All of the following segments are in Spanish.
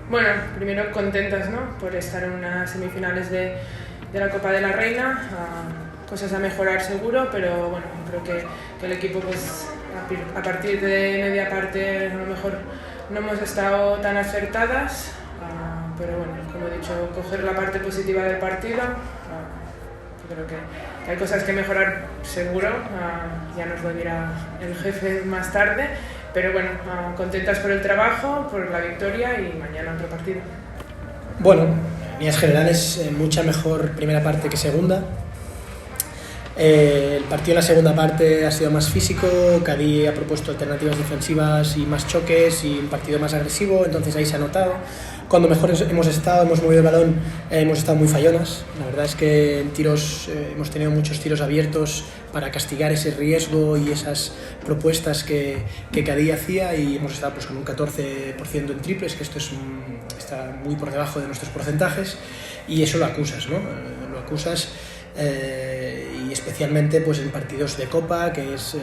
Bueno, primero contentas, ¿no?, por estar en unas semifinales de la Copa de la Reina. Cosas a mejorar seguro, pero bueno, creo que el equipo, pues a partir de media parte a lo mejor no hemos estado tan acertadas, pero bueno, como he dicho, coger la parte positiva del partido. Yo creo que hay cosas que mejorar seguro, ya nos lo dirá el jefe más tarde, pero bueno, contentas por el trabajo, por la victoria y mañana otro partido. Bueno, en líneas generales, mucha mejor primera parte que segunda. El partido en la segunda parte ha sido más físico, Cadí ha propuesto alternativas defensivas y más choques y un partido más agresivo, entonces ahí se ha notado. Cuando mejor hemos estado, hemos movido el balón, hemos estado muy fallonas. La verdad es que en tiros hemos tenido muchos tiros abiertos para castigar ese riesgo y esas propuestas que Cadí hacía, y hemos estado pues con un 14% en triples, que esto está muy por debajo de nuestros porcentajes, y eso lo acusas, ¿no? Lo acusas. Y especialmente pues en partidos de Copa, que es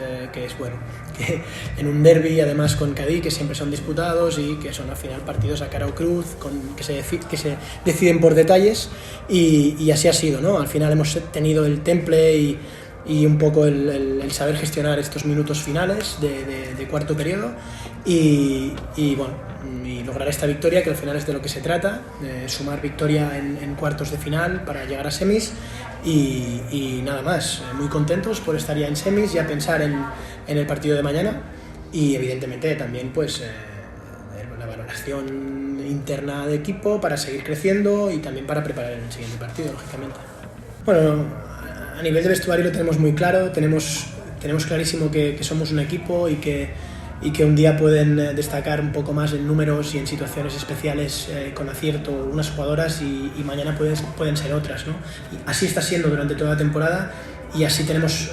bueno, que en un derbi además con Cadí, que siempre son disputados y que son al final partidos a cara o cruz, que se deciden por detalles, y así ha sido, ¿no? Al final hemos tenido el temple y un poco el saber gestionar estos minutos finales de cuarto periodo y bueno, y lograr esta victoria, que al final es de lo que se trata, sumar victoria en cuartos de final para llegar a semis, y nada más, muy contentos por estar ya en semis, ya pensar en el partido de mañana, y evidentemente también pues la valoración interna de equipo para seguir creciendo y también para preparar el siguiente partido, lógicamente. Bueno, a nivel de vestuario lo tenemos muy claro, tenemos clarísimo que somos un equipo y que un día pueden destacar un poco más en números y en situaciones especiales con acierto unas jugadoras y mañana pueden ser otras, ¿no? Y así está siendo durante toda la temporada, y así tenemos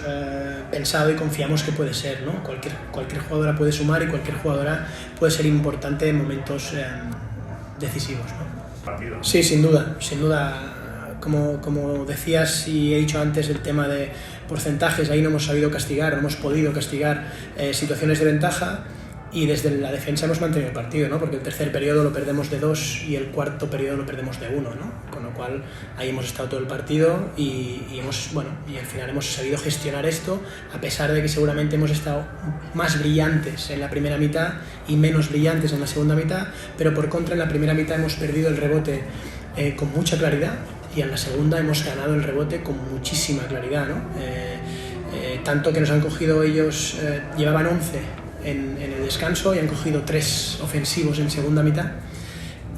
pensado y confiamos que puede ser, ¿no? Cualquier jugadora puede sumar y cualquier jugadora puede ser importante en momentos decisivos, ¿no? Sí, sin duda. Como decías y he dicho antes, el tema de porcentajes, ahí no hemos podido castigar situaciones de ventaja, y desde la defensa hemos mantenido el partido, ¿no? Porque el tercer periodo lo perdemos de 2 y el cuarto periodo lo perdemos de 1, ¿no? Con lo cual ahí hemos estado todo el partido y al final hemos sabido gestionar esto, a pesar de que seguramente hemos estado más brillantes en la primera mitad y menos brillantes en la segunda mitad, pero por contra en la primera mitad hemos perdido el rebote con mucha claridad, y en la segunda hemos ganado el rebote con muchísima claridad, ¿no? Tanto que nos han cogido ellos, llevaban 11 en el descanso y han cogido 3 ofensivos en segunda mitad,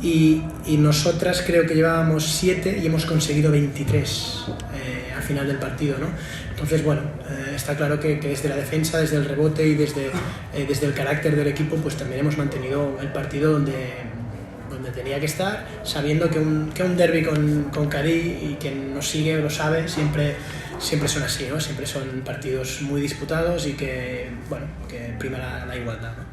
y nosotras creo que llevábamos 7 y hemos conseguido 23 al final del partido, ¿no? Entonces, bueno, está claro que desde la defensa, desde el rebote y desde el carácter del equipo, pues también hemos mantenido el partido donde tenía que estar, sabiendo que un derbi con Cadí, y quien nos sigue lo sabe, siempre son así, ¿no? Siempre son partidos muy disputados y que prima la igualdad, ¿no?